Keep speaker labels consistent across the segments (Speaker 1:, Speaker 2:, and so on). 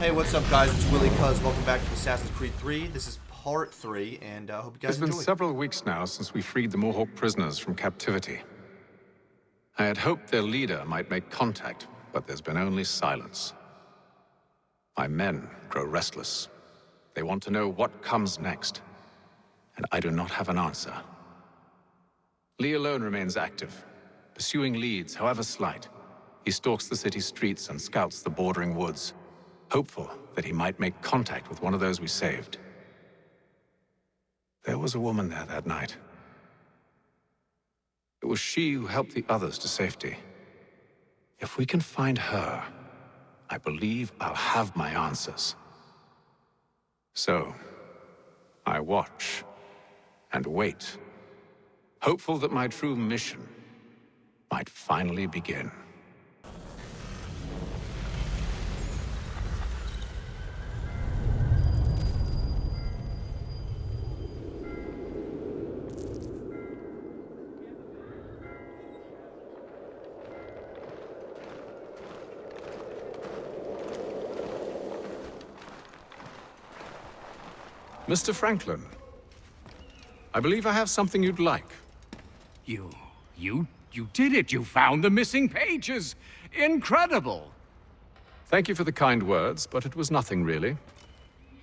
Speaker 1: Hey, what's up, guys? It's Willie Cuz. Welcome back to Assassin's Creed 3. This is part 3, and I hope you guys enjoy.
Speaker 2: It's been several weeks now since we freed the Mohawk prisoners from captivity. I had hoped their leader might make contact, but there's been only silence. My men grow restless. They want to know what comes next, and I do not have an answer. Lee alone remains active, pursuing leads, however slight. He stalks the city streets and scouts the bordering woods, hopeful that he might make contact with one of those we saved. There was a woman there that night. It was she who helped the others to safety. If we can find her, I believe I'll have my answers. So, I watch and wait, hopeful that my true mission might finally begin. Mr. Franklin, I believe I have something you'd like.
Speaker 3: You did it! You found the missing pages! Incredible!
Speaker 2: Thank you for the kind words, but it was nothing really.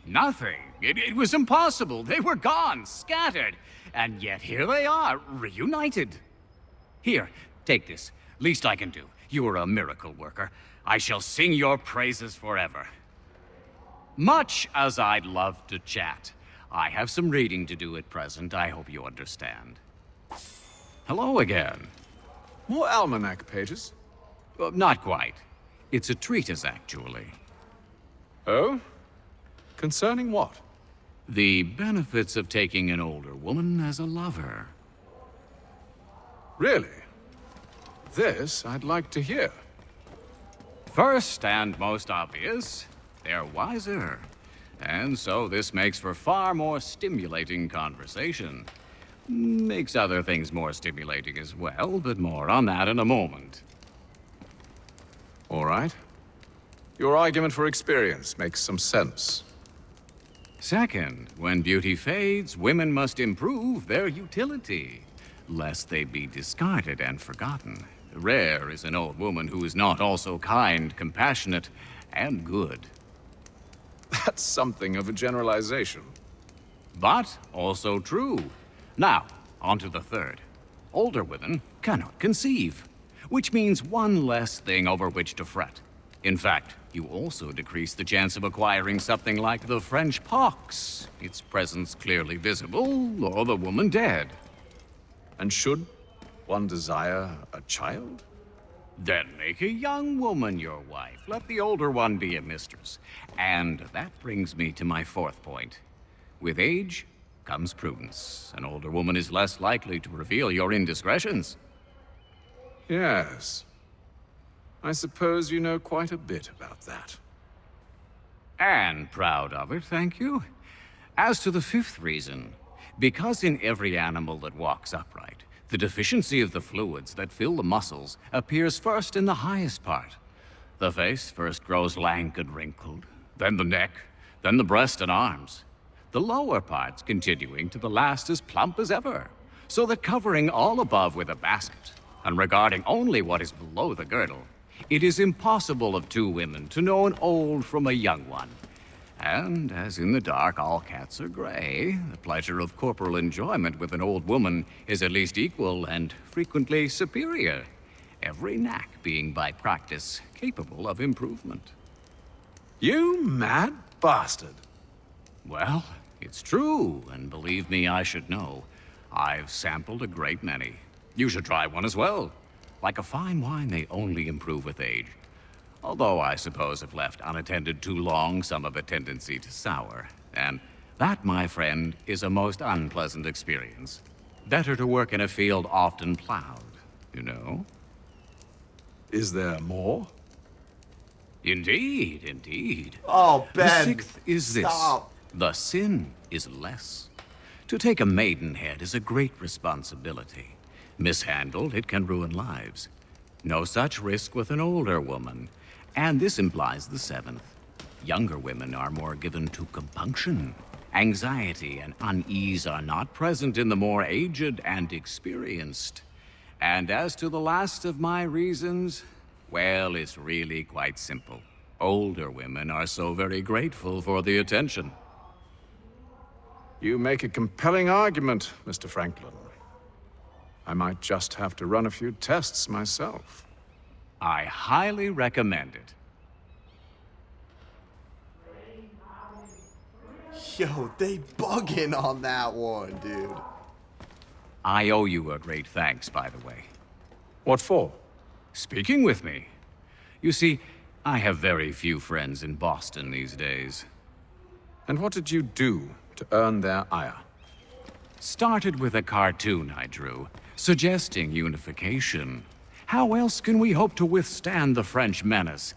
Speaker 3: Nothing. It was impossible. They were gone, scattered. And yet here they are, reunited. Here, take this. Least I can do. You are a miracle worker. I shall sing your praises forever. Much as I'd love to chat, I have some reading to do at present. I hope you understand. Hello again.
Speaker 2: More almanac pages?
Speaker 3: Not quite. It's a treatise, actually.
Speaker 2: Oh? Concerning what?
Speaker 3: The benefits of taking an older woman as a lover.
Speaker 2: Really? This I'd like to hear.
Speaker 3: First and most obvious, they're wiser. And so this makes for far more stimulating conversation. Makes other things more stimulating as well, but more on that in a moment.
Speaker 2: All right. Your argument for experience makes some sense.
Speaker 3: Second, when beauty fades, women must improve their utility, lest they be discarded and forgotten. Rare is an old woman who is not also kind, compassionate, and good.
Speaker 2: That's something of a generalization.
Speaker 3: But also true. Now, on to the third. Older women cannot conceive, which means one less thing over which to fret. In fact, you also decrease the chance of acquiring something like the French pox, its presence clearly visible, or the woman dead.
Speaker 2: And should one desire a child?
Speaker 3: Then make a young woman your wife. Let the older one be a mistress. And that brings me to my fourth point. With age comes prudence. An older woman is less likely to reveal your indiscretions.
Speaker 2: Yes. I suppose you know quite a bit about that.
Speaker 3: And proud of it, thank you. As to the fifth reason, because in every animal that walks upright, the deficiency of the fluids that fill the muscles appears first in the highest part. The face first grows lank and wrinkled, then the neck, then the breast and arms. The lower parts continuing to the last as plump as ever, so that covering all above with a basket, and regarding only what is below the girdle, it is impossible of two women to know an old from a young one. And, as in the dark all cats are gray, the pleasure of corporal enjoyment with an old woman is at least equal and frequently superior, every knack being by practice capable of improvement.
Speaker 2: You mad bastard!
Speaker 3: Well, it's true, and believe me, I should know. I've sampled a great many. You should try one as well. Like a fine wine, they only improve with age. Although I suppose if left unattended too long, some have a tendency to sour. And that, my friend, is a most unpleasant experience. Better to work in a field often plowed, you know?
Speaker 2: Is there more?
Speaker 3: Indeed, indeed.
Speaker 1: Oh, Ben!
Speaker 3: The sixth is this.
Speaker 1: Stop.
Speaker 3: The sin is less. To take a maidenhead is a great responsibility. Mishandled, it can ruin lives. No such risk with an older woman. And this implies the seventh. Younger women are more given to compunction. Anxiety and unease are not present in the more aged and experienced. And as to the last of my reasons, well, it's really quite simple. Older women are so very grateful for the attention.
Speaker 2: You make a compelling argument, Mr. Franklin. I might just have to run a few tests myself.
Speaker 3: I highly recommend it.
Speaker 1: Yo, they bugging on that one, dude.
Speaker 3: I owe you a great thanks, by the way.
Speaker 2: What for?
Speaker 3: Speaking with me. You see, I have very few friends in Boston these days.
Speaker 2: And what did you do to earn their ire?
Speaker 3: Started with a cartoon I drew, suggesting unification. How else can we hope to withstand the French menace?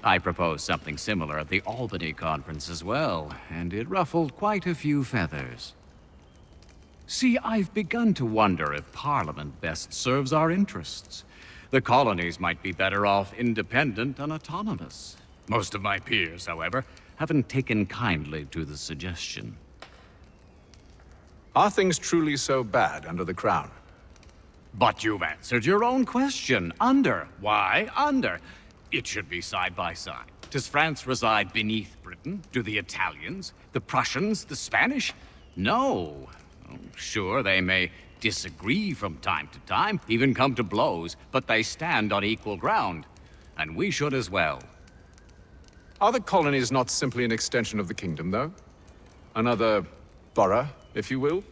Speaker 3: I proposed something similar at the Albany conference as well, and it ruffled quite a few feathers. See, I've begun to wonder if Parliament best serves our interests. The colonies might be better off independent and autonomous. Most of my peers, however, haven't taken kindly to the suggestion.
Speaker 2: Are things truly so bad under the Crown?
Speaker 3: But you've answered your own question. Under. Why under? It should be side by side. Does France reside beneath Britain? Do the Italians, the Prussians, the Spanish? No. Oh, sure, they may disagree from time to time, even come to blows, but they stand on equal ground. And we should as well.
Speaker 2: Are the colonies not simply an extension of the kingdom, though? Another borough, if you will?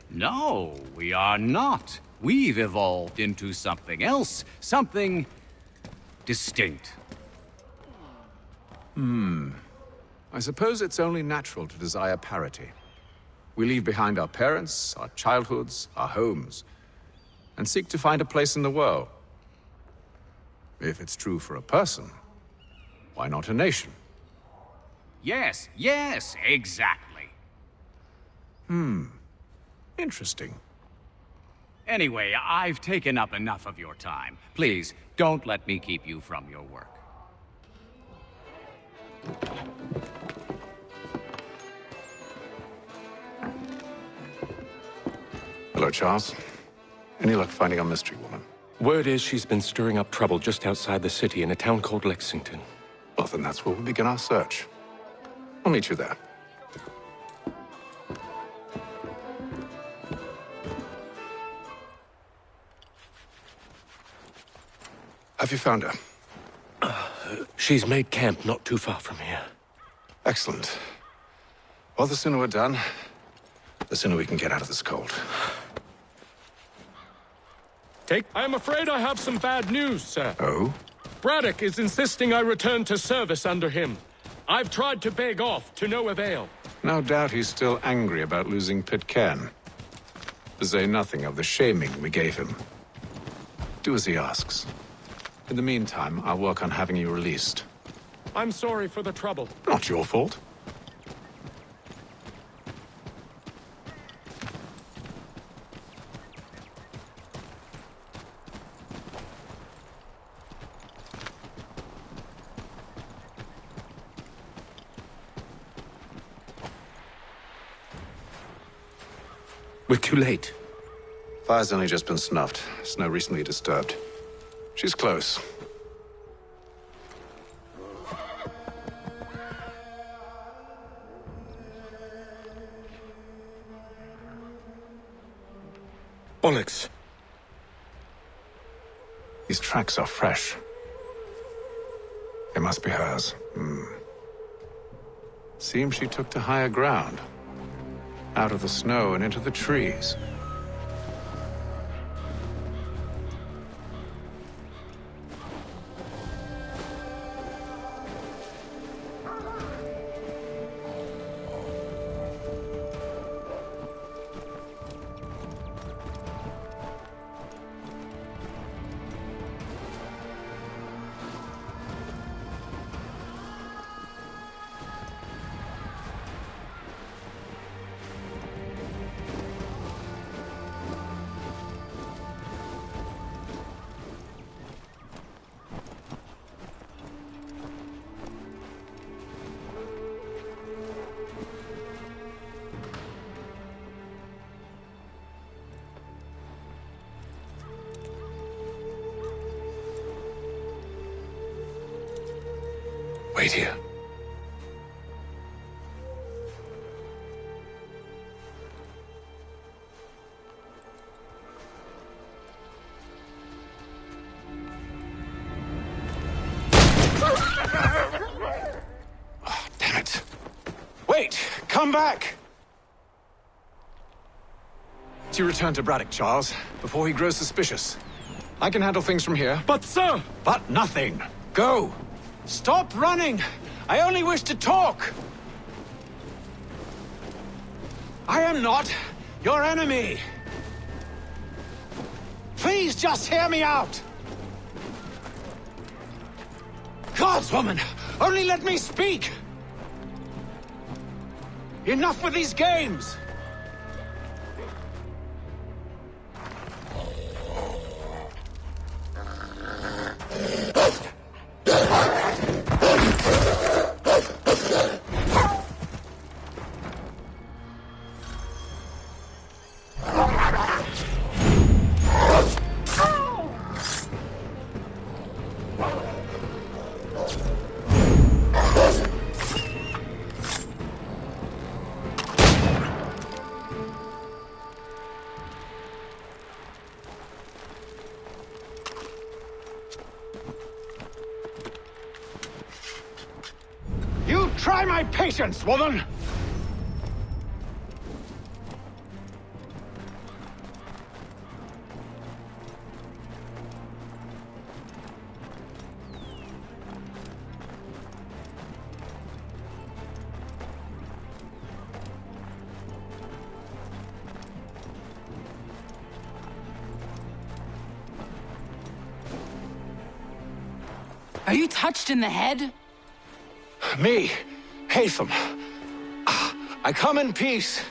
Speaker 3: No, we are not. We've evolved into something else, something distinct.
Speaker 2: I suppose it's only natural to desire parity. We leave behind our parents, our childhoods, our homes, and seek to find a place in the world. If it's true for a person, why not a nation?
Speaker 3: Yes, exactly.
Speaker 2: Interesting.
Speaker 3: Anyway, I've taken up enough of your time. Please, don't let me keep you from your work.
Speaker 2: Hello, Charles. Any luck finding our mystery woman?
Speaker 4: Word is she's been stirring up trouble just outside the city in a town called Lexington.
Speaker 2: Well, then that's where we'll begin our search. I'll meet you there. Have you found her?
Speaker 4: She's made camp not too far from here.
Speaker 2: Excellent. Well, the sooner we're done, the sooner we can get out of this cold.
Speaker 5: I am afraid I have some bad news, sir.
Speaker 2: Oh?
Speaker 5: Braddock is insisting I return to service under him. I've tried to beg off, to no avail.
Speaker 2: No doubt he's still angry about losing Pitcairn. To say nothing of the shaming we gave him. Do as he asks. In the meantime, I'll work on having you released.
Speaker 5: I'm sorry for the trouble.
Speaker 2: Not your fault.
Speaker 4: We're too late.
Speaker 2: Fire's only just been snuffed. Snow recently disturbed. She's close.
Speaker 4: Onyx.
Speaker 2: These tracks are fresh. They must be hers. Seems she took to higher ground. Out of the snow and into the trees. Wait here. Oh, damn it. Wait! Come back! You return to Braddock, Charles, before he grows suspicious. I can handle things from here.
Speaker 5: But sir!
Speaker 2: But nothing. Go! Stop running! I only wish to talk! I am not your enemy! Please just hear me out! Gods, woman! Only let me speak! Enough with these games! Try my patience, woman!
Speaker 6: Are you touched in the head?
Speaker 2: Me, Haytham. I come in peace.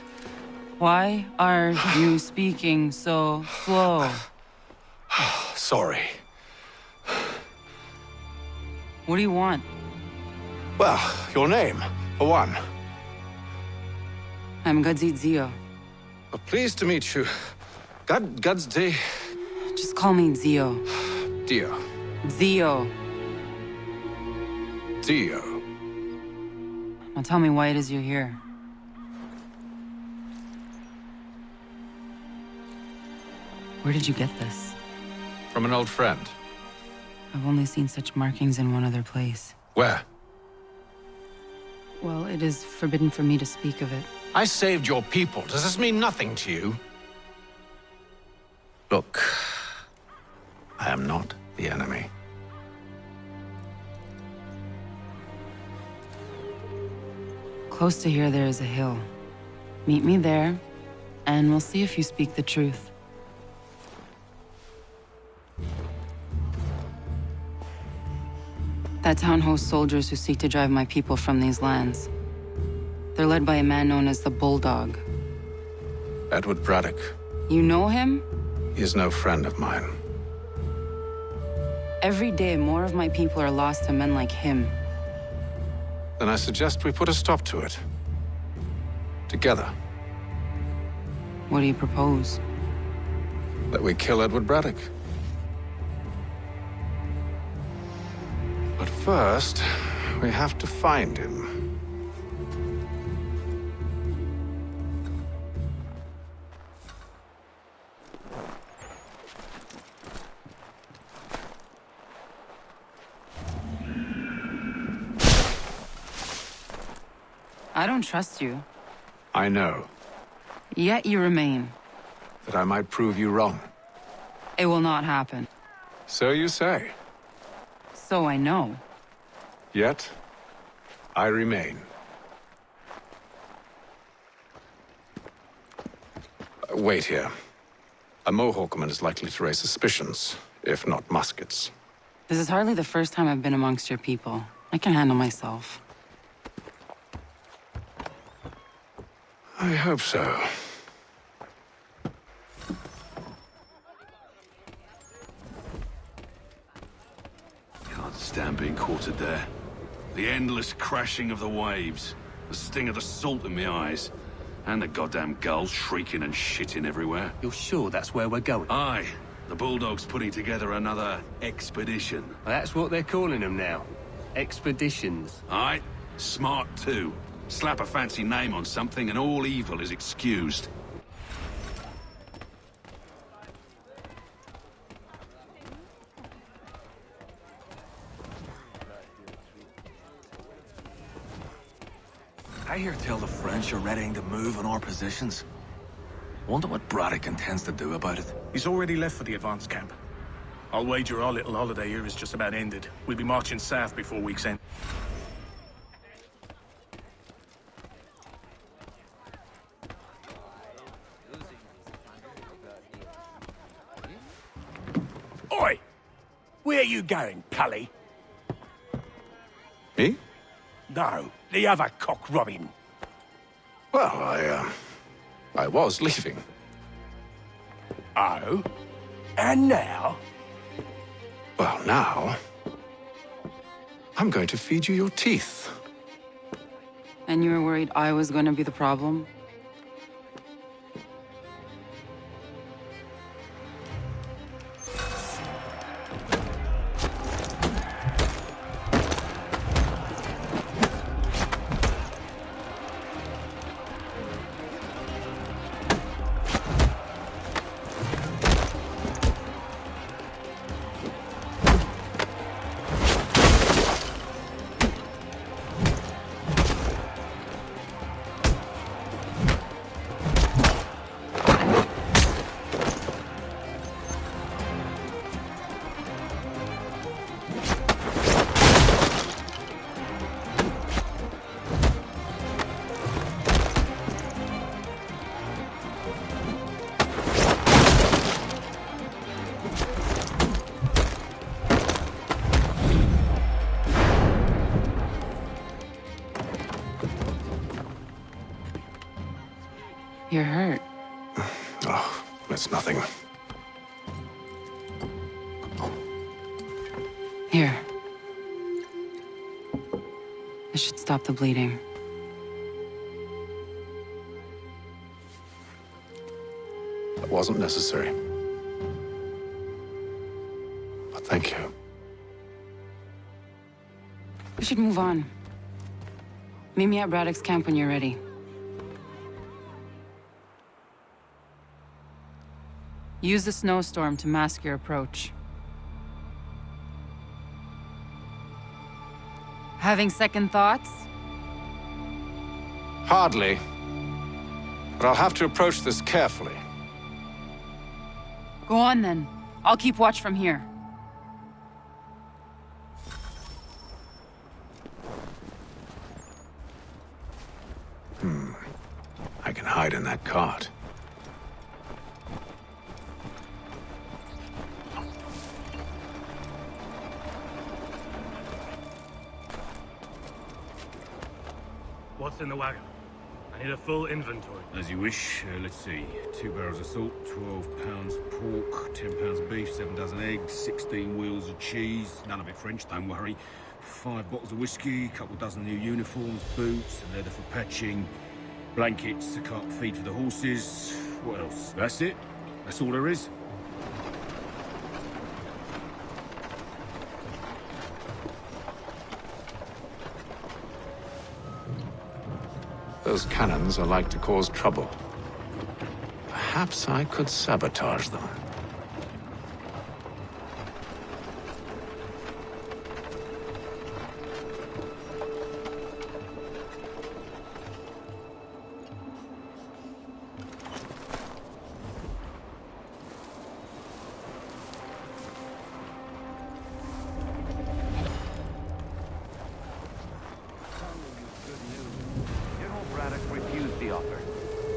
Speaker 6: Why are you speaking so slow?
Speaker 2: Sorry.
Speaker 6: What do you want?
Speaker 2: Well, your name, for one.
Speaker 6: I'm Gadzit Zio.
Speaker 2: Pleased to meet you. Gadsday.
Speaker 6: Just call me Zio.
Speaker 2: Dio.
Speaker 6: Zio.
Speaker 2: Dio.
Speaker 6: Now tell me why it is you're here. Where did you get this?
Speaker 2: From an old friend.
Speaker 6: I've only seen such markings in one other place.
Speaker 2: Where?
Speaker 6: Well, it is forbidden for me to speak of it.
Speaker 2: I saved your people. Does this mean nothing to you? Look, I am not the enemy.
Speaker 6: Close to here, there is a hill. Meet me there, and we'll see if you speak the truth. That town hosts soldiers who seek to drive my people from these lands. They're led by a man known as the Bulldog.
Speaker 2: Edward Braddock.
Speaker 6: You know him?
Speaker 2: He is no friend of mine.
Speaker 6: Every day, more of my people are lost to men like him.
Speaker 2: Then I suggest we put a stop to it. Together.
Speaker 6: What do you propose?
Speaker 2: That we kill Edward Braddock. But first, we have to find him.
Speaker 6: I don't trust you.
Speaker 2: I know.
Speaker 6: Yet you remain.
Speaker 2: That I might prove you wrong.
Speaker 6: It will not happen.
Speaker 2: So you say.
Speaker 6: So I know.
Speaker 2: Yet, I remain. Wait here. A Mohawkman is likely to raise suspicions, if not muskets.
Speaker 6: This is hardly the first time I've been amongst your people. I can handle myself.
Speaker 2: I hope so.
Speaker 7: Can't stand being quartered there. The endless crashing of the waves, the sting of the salt in my eyes, and the goddamn gulls shrieking and shitting everywhere.
Speaker 8: You're sure that's where we're going?
Speaker 7: Aye, the Bulldog's putting together another expedition.
Speaker 8: That's what they're calling them now. expeditions.
Speaker 7: Aye, smart too. Slap a fancy name on something and all evil is excused.
Speaker 9: I hear tell the French are readying to move on our positions. Wonder what Braddock intends to do about it.
Speaker 10: He's already left for the advance camp. I'll wager our little holiday here is just about ended. We'll be marching south before week's end.
Speaker 9: Oi! Where you going, Cully?
Speaker 2: Me?
Speaker 9: No, the other cock robin.
Speaker 2: Well, I was leaving.
Speaker 9: Oh? And now?
Speaker 2: Well, now... I'm going to feed you your teeth.
Speaker 6: And you were worried I was going to be the problem? You're hurt.
Speaker 2: Oh, it's nothing.
Speaker 6: Here. This should stop the bleeding.
Speaker 2: That wasn't necessary. But thank you.
Speaker 6: We should move on. Meet me at Braddock's camp when you're ready. Use the snowstorm to mask your approach. Having second thoughts?
Speaker 2: Hardly. But I'll have to approach this carefully.
Speaker 6: Go on then. I'll keep watch from here.
Speaker 2: I can hide in that cart.
Speaker 10: What's in the wagon? I need a full inventory.
Speaker 11: As you wish. Let's see. 2 barrels of salt, 12 pounds pork, 10 pounds beef, 7 dozen eggs, 16 wheels of cheese. None of it French, don't worry. 5 bottles of whiskey, couple dozen new uniforms, boots, leather for patching, blankets, a cart feed for the horses. What else? That's it. That's all there is.
Speaker 2: Those cannons are like to cause trouble. Perhaps I could sabotage them.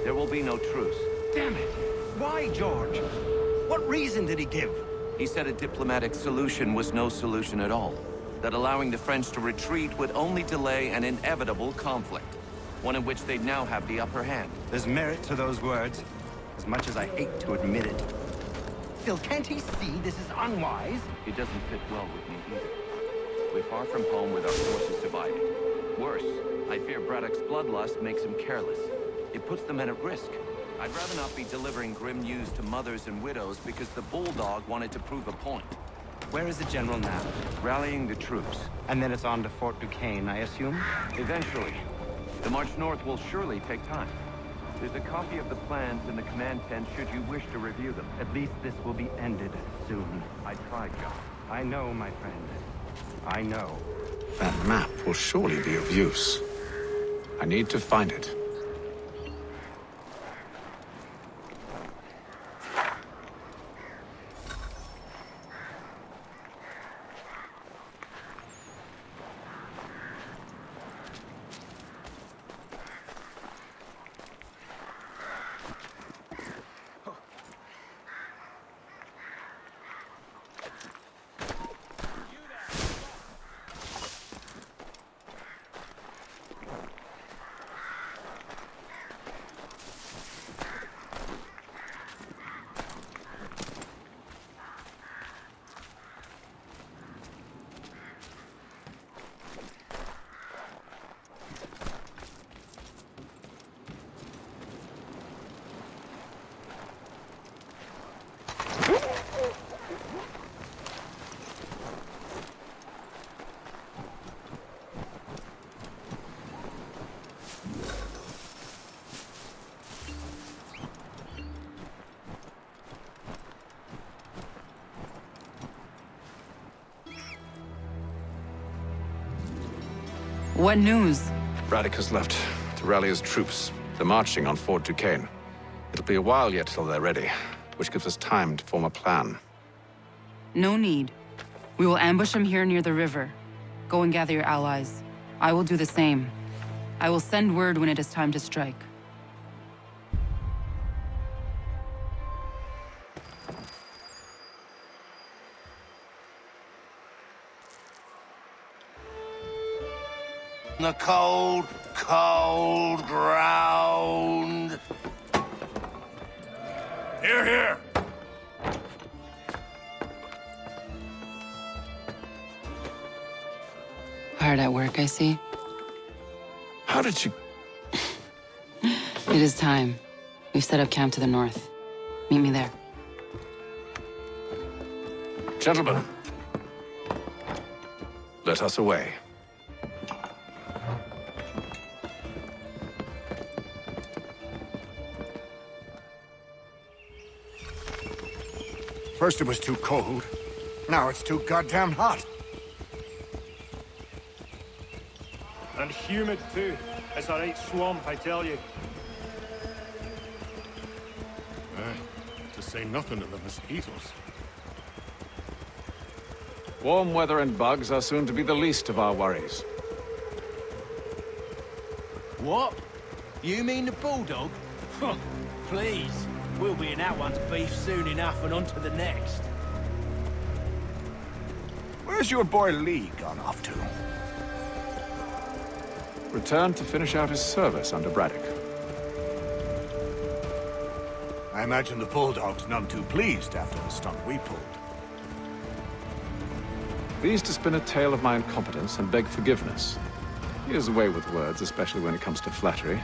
Speaker 12: There will be no truce.
Speaker 13: Damn it! Why, George? What reason did he give?
Speaker 12: He said a diplomatic solution was no solution at all. That allowing the French to retreat would only delay an inevitable conflict. One in which they'd now have the upper hand.
Speaker 13: There's merit to those words, as much as I hate to admit it. Still, can't he see this is unwise?
Speaker 12: It doesn't fit well with me either. We're far from home with our forces divided. Worse, I fear Braddock's bloodlust makes him careless. It puts the men at risk. I'd rather not be delivering grim news to mothers and widows because the bulldog wanted to prove a point.
Speaker 13: Where is the general now?
Speaker 12: Rallying the troops.
Speaker 13: And then it's on to Fort Duquesne, I assume?
Speaker 12: Eventually. The march north will surely take time. There's a copy of the plans in the command tent should you wish to review them.
Speaker 13: At least this will be ended soon.
Speaker 12: I tried, John.
Speaker 13: I know, my friend. I know.
Speaker 2: That map will surely be of use. I need to find it.
Speaker 6: What news?
Speaker 2: Braddock has left to rally his troops. They're marching on Fort Duquesne. It'll be a while yet till they're ready, which gives us time to form a plan.
Speaker 6: No need. We will ambush them here near the river. Go and gather your allies. I will do the same. I will send word when it is time to strike.
Speaker 8: The cold, cold ground.
Speaker 10: Here, here!
Speaker 6: Hard at work, I see.
Speaker 2: How did you...
Speaker 6: It is time. We've set up camp to the north. Meet me there.
Speaker 2: Gentlemen, let us away.
Speaker 8: First it was too cold. Now it's too goddamn hot.
Speaker 14: And humid too. It's a right swamp, I tell you.
Speaker 10: To say nothing of the mosquitoes.
Speaker 2: Warm weather and bugs are soon to be the least of our worries.
Speaker 15: What? You mean the bulldog? Huh, please. We'll be in that one's beef soon enough and on to the next.
Speaker 8: Where's your boy Lee gone off to?
Speaker 2: Returned to finish out his service under Braddock.
Speaker 8: I imagine the bulldog's none too pleased after the stunt we pulled.
Speaker 2: Pleased to spin a tale of my incompetence and beg forgiveness. He has a way with words, especially when it comes to flattery.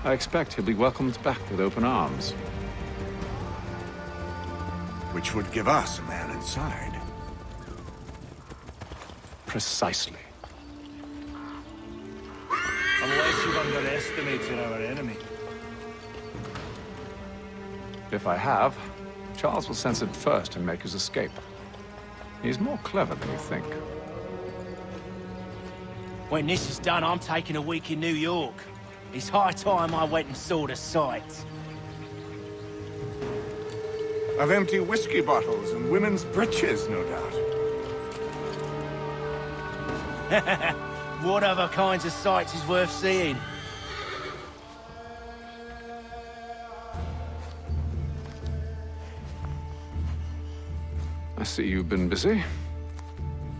Speaker 2: I expect he'll be welcomed back with open arms.
Speaker 8: Which would give us a man inside.
Speaker 2: Precisely.
Speaker 14: Unless you've underestimated our enemy.
Speaker 2: If I have, Charles will sense it first and make his escape. He's more clever than you think.
Speaker 15: When this is done, I'm taking a week in New York. It's high time I went and saw the sights.
Speaker 8: Of empty whiskey bottles and women's breeches, no doubt.
Speaker 15: What other kinds of sights is worth seeing?
Speaker 2: I see you've been busy.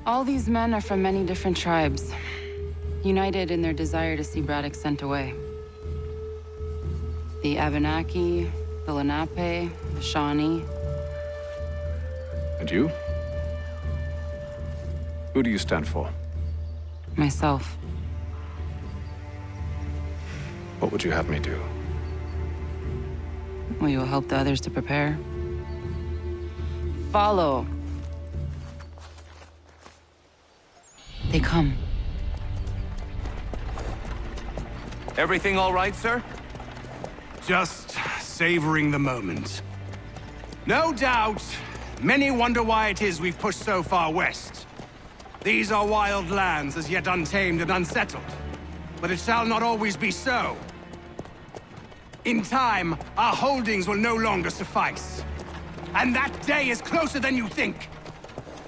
Speaker 6: All these men are from many different tribes, united in their desire to see Braddock sent away. The Abenaki, the Lenape, the Shawnee.
Speaker 2: And you? Who do you stand for?
Speaker 6: Myself.
Speaker 2: What would you have me do?
Speaker 6: Will you help the others to prepare? Follow. They come.
Speaker 13: Everything all right, sir?
Speaker 16: Just savoring the moment. No doubt, many wonder why it is we've pushed so far west. These are wild lands as yet untamed and unsettled. But it shall not always be so. In time, our holdings will no longer suffice. And that day is closer than you think.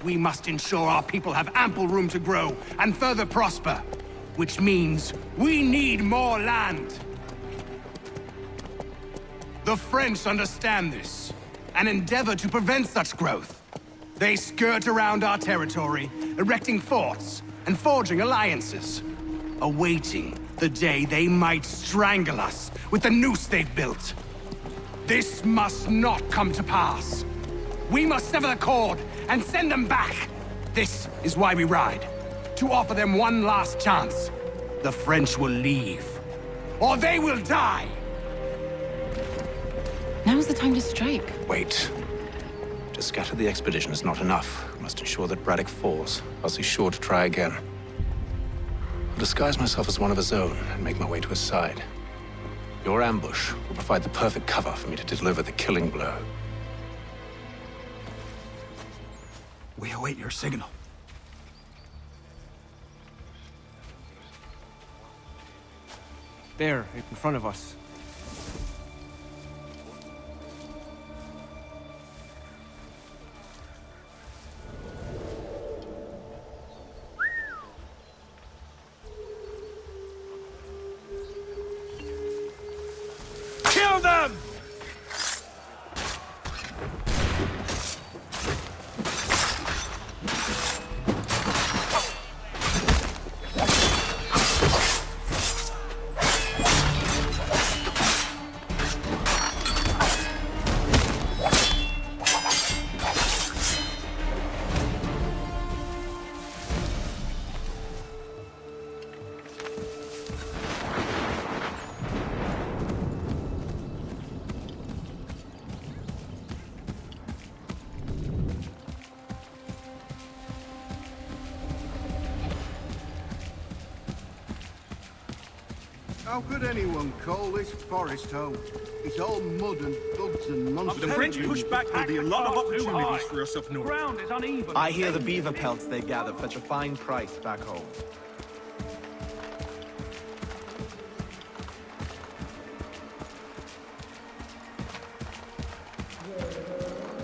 Speaker 16: We must ensure our people have ample room to grow and further prosper. Which means we need more land. The French understand this, and endeavor to prevent such growth. They skirt around our territory, erecting forts and forging alliances, awaiting the day they might strangle us with the noose they've built. This must not come to pass. We must sever the cord and send them back. This is why we ride, to offer them one last chance. The French will leave, or they will die.
Speaker 6: Now's the time to strike.
Speaker 17: Wait. To scatter the expedition is not enough. We must ensure that Braddock falls, else he's sure to try again. I'll disguise myself as one of his own and make my way to his side. Your ambush will provide the perfect cover for me to deliver the killing blow.
Speaker 9: We await your signal.
Speaker 13: There, in front of us.
Speaker 16: Kill them!
Speaker 18: How could anyone call this forest home? It's all mud and bugs and monsters.
Speaker 10: The French push back, there'll be a lot of opportunities for us up north.
Speaker 13: Ground is uneven.
Speaker 19: I hear the beaver pelts they gather fetch a fine price back home.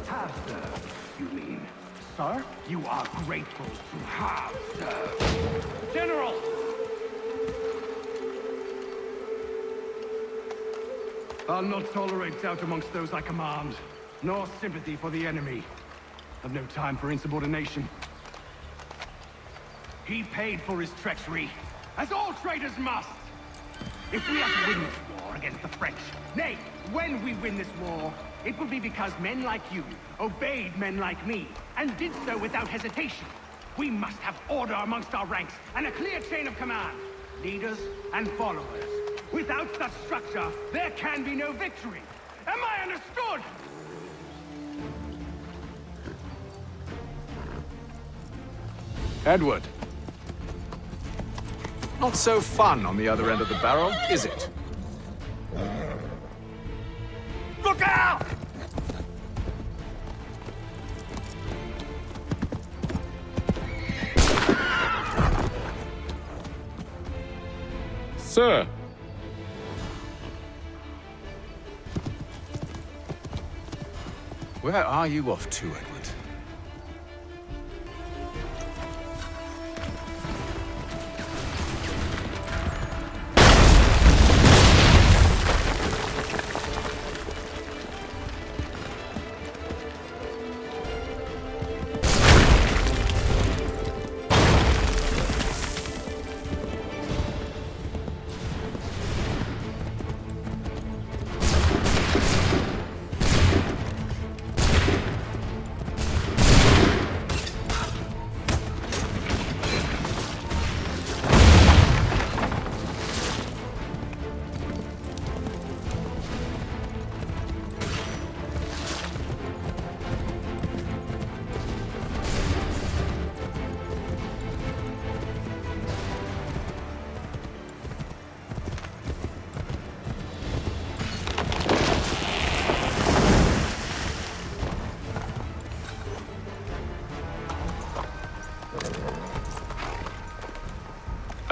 Speaker 16: Half served, you mean? Sir? You are grateful to have served. General! I'll not tolerate doubt amongst those I command, nor sympathy for the enemy. I've no time for insubordination. He paid for his treachery, as all traitors must. If we are to win this war against the French, nay, when we win this war, it will be because men like you obeyed men like me, and did so without hesitation. We must have order amongst our ranks, and a clear chain of command, leaders and followers. Without such structure, there can be no victory. Am I understood?
Speaker 2: Edward. Not so fun on the other end of the barrel, is it?
Speaker 16: Look out!
Speaker 5: Sir.
Speaker 2: Where are you off to, Edward?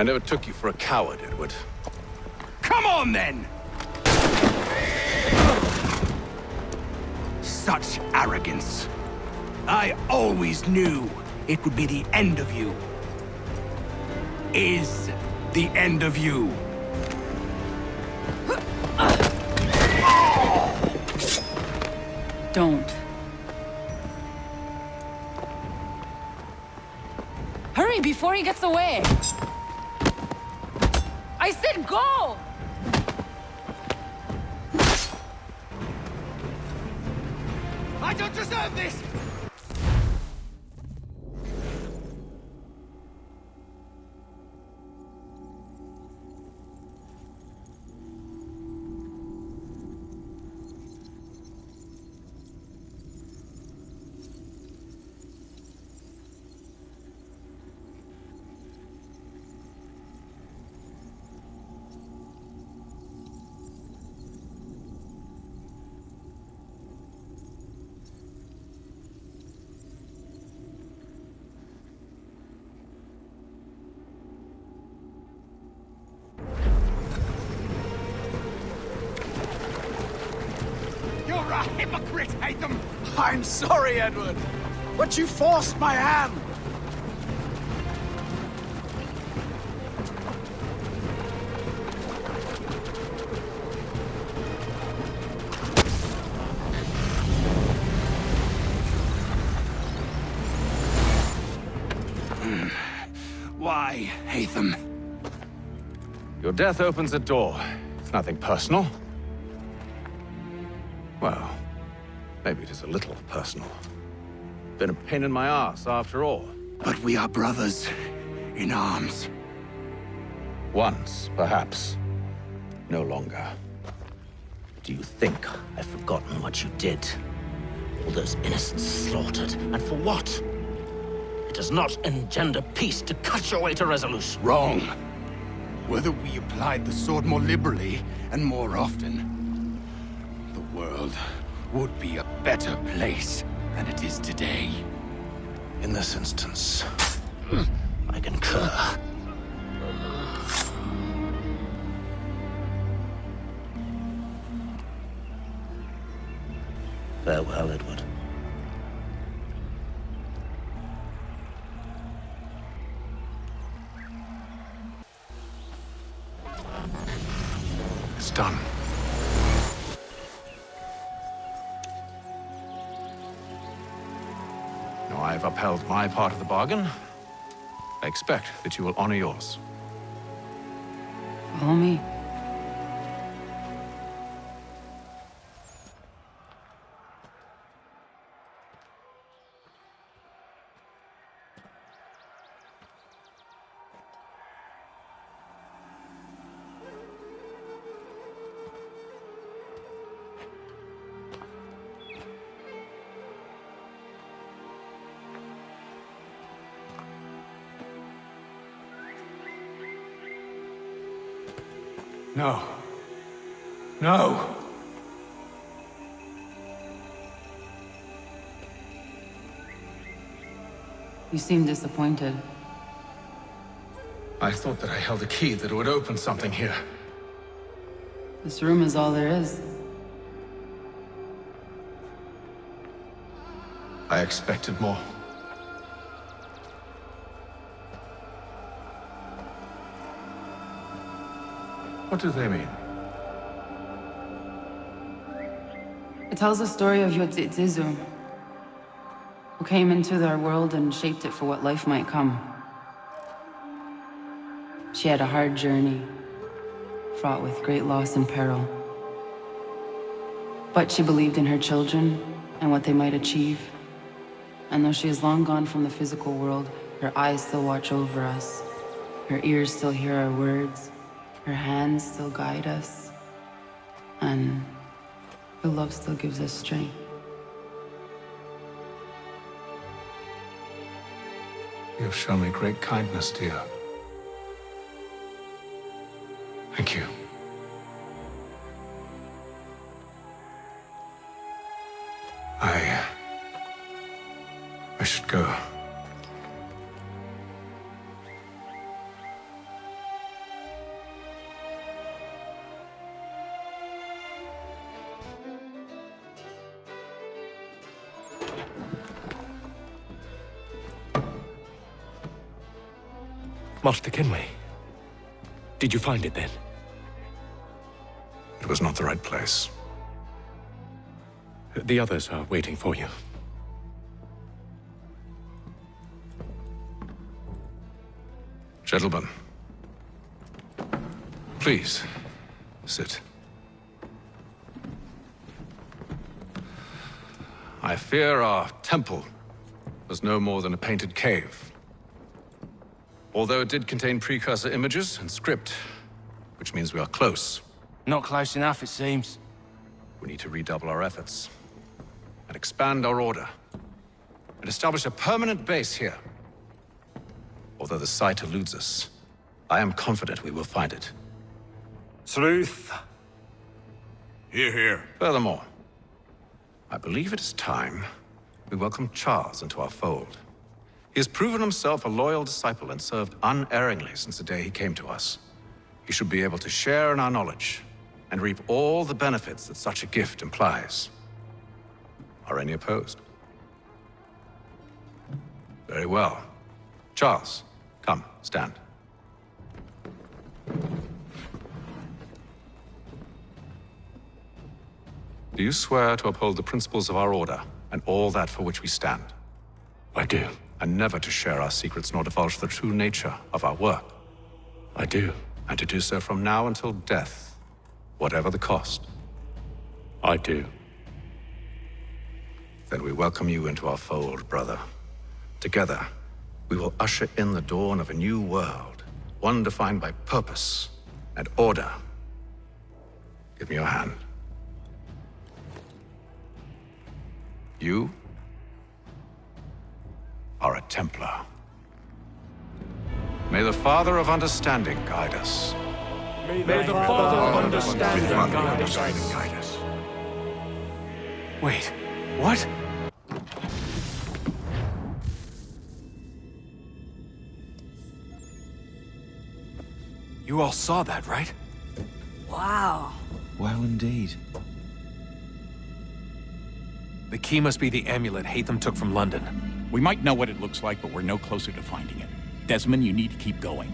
Speaker 2: I never took you for a coward, Edward.
Speaker 16: Come on, then! Such arrogance. I always knew it would be the end of you. Is the end of you.
Speaker 6: Don't. Hurry before he gets away! I said go!
Speaker 16: I don't deserve this! You're a hypocrite, Haytham!
Speaker 17: I'm sorry, Edward, but you forced my hand.
Speaker 16: Why, Haytham?
Speaker 2: Your death opens a door. It's nothing personal. Well, maybe it is a little personal. Been a pain in my ass, after all.
Speaker 16: But we are brothers in arms.
Speaker 2: Once, perhaps. No longer.
Speaker 20: Do you think I've forgotten what you did? All those innocents slaughtered, and for what? It does not engender peace to cut your way to resolution.
Speaker 16: Wrong. Whether we applied the sword more liberally and more often, the world would be a better place than it is today.
Speaker 17: In this instance,
Speaker 20: I concur. Farewell, Edward.
Speaker 2: It's done. Now I've upheld my part of the bargain. I expect that you will honor yours.
Speaker 6: Follow me.
Speaker 16: No. No!
Speaker 6: You seem disappointed.
Speaker 17: I thought that I held a key that would open something here.
Speaker 6: This room is all there is.
Speaker 17: I expected more. What do they mean?
Speaker 6: It tells the story of Yotzitzizu, who came into our world and shaped it for what life might come. She had a hard journey, fraught with great loss and peril. But she believed in her children and what they might achieve. And though she is long gone from the physical world, her eyes still watch over us. Her ears still hear our words. Her hands still guide us. And her love still gives us strength.
Speaker 17: You have shown me great kindness, dear. Thank you. I should go.
Speaker 4: Master Kenway. Did you find it then?
Speaker 2: It was not the right place.
Speaker 4: The others are waiting for you.
Speaker 2: Gentlemen, please, sit. I fear our temple was no more than a painted cave. Although it did contain precursor images and script, which means we are close.
Speaker 15: Not close enough, it seems.
Speaker 2: We need to redouble our efforts and expand our order and establish a permanent base here. Although the site eludes us, I am confident we will find it.
Speaker 8: Truth.
Speaker 2: Hear, hear. Furthermore, I believe it is time we welcome Charles into our fold. He has proven himself a loyal disciple and served unerringly since the day he came to us. He should be able to share in our knowledge and reap all the benefits that such a gift implies. Are any opposed? Very well. Charles, come, stand. Do you swear to uphold the principles of our order and all that for which we stand?
Speaker 4: I do.
Speaker 2: And never to share our secrets nor divulge the true nature of our work?
Speaker 4: I do.
Speaker 2: And to do so from now until death, whatever the cost?
Speaker 4: I do.
Speaker 2: Then we welcome you into our fold, brother. Together, we will usher in the dawn of a new world, one defined by purpose and order. Give me your hand. You are a Templar. May the Father of Understanding guide us.
Speaker 5: May the Father of Understanding guide us.
Speaker 15: Wait, what? You all saw that, right?
Speaker 21: Wow.
Speaker 15: Well, indeed. The key must be the amulet Haytham took from London.
Speaker 22: We might know what it looks like, but we're no closer to finding it. Desmond, you need to keep going.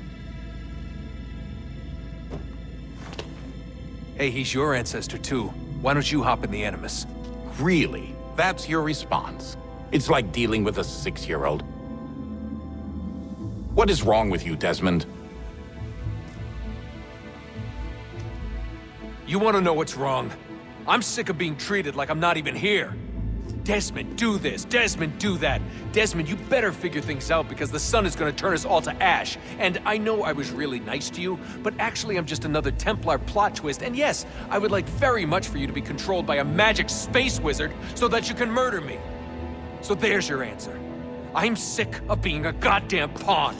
Speaker 15: Hey, he's your ancestor too. Why don't you hop in the Animus?
Speaker 22: Really? That's your response? It's like dealing with a 6-year-old. What is wrong with you, Desmond?
Speaker 15: You want to know what's wrong? I'm sick of being treated like I'm not even here. Desmond, do this. Desmond, do that. Desmond, you better figure things out because the sun is going to turn us all to ash. And I know I was really nice to you, but actually I'm just another Templar plot twist. And yes, I would like very much for you to be controlled by a magic space wizard so that you can murder me. So there's your answer. I'm sick of being a goddamn pawn.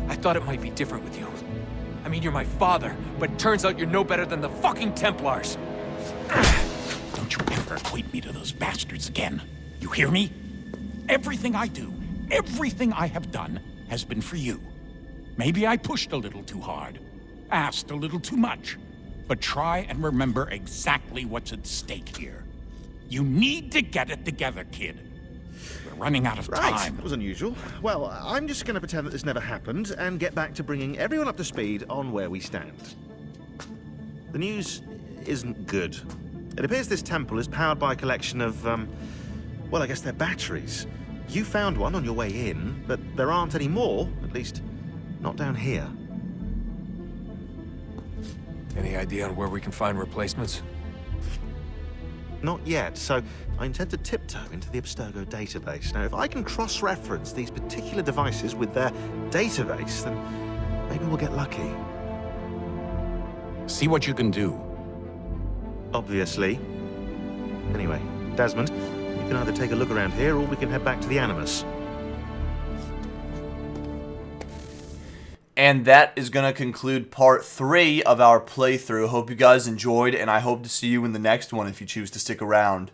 Speaker 15: I thought it might be different with you. I mean, you're my father, but turns out you're no better than the fucking Templars.
Speaker 22: Don't you ever equate me to those bastards again. You hear me? Everything I do, everything I have done, has been for you. Maybe I pushed a little too hard, asked a little too much, but try and remember exactly what's at stake here. You need to get it together, kid. We're running out of time.
Speaker 23: That was unusual. Well, I'm just going to pretend that this never happened and get back to bringing everyone up to speed on where we stand. The news isn't good. It appears this temple is powered by a collection of, well, I guess they're batteries. You found one on your way in, but there aren't any more, at least not down here.
Speaker 15: Any idea on where we can find replacements?
Speaker 23: Not yet, so I intend to tiptoe into the Abstergo database. Now, if I can cross-reference these particular devices with their database, then maybe we'll get lucky.
Speaker 22: See what you can do.
Speaker 23: Obviously. Anyway, Desmond, you can either take a look around here or we can head back to the Animus.
Speaker 1: And that is going to conclude part 3 of our playthrough. Hope you guys enjoyed, and I hope to see you in the next one if you choose to stick around.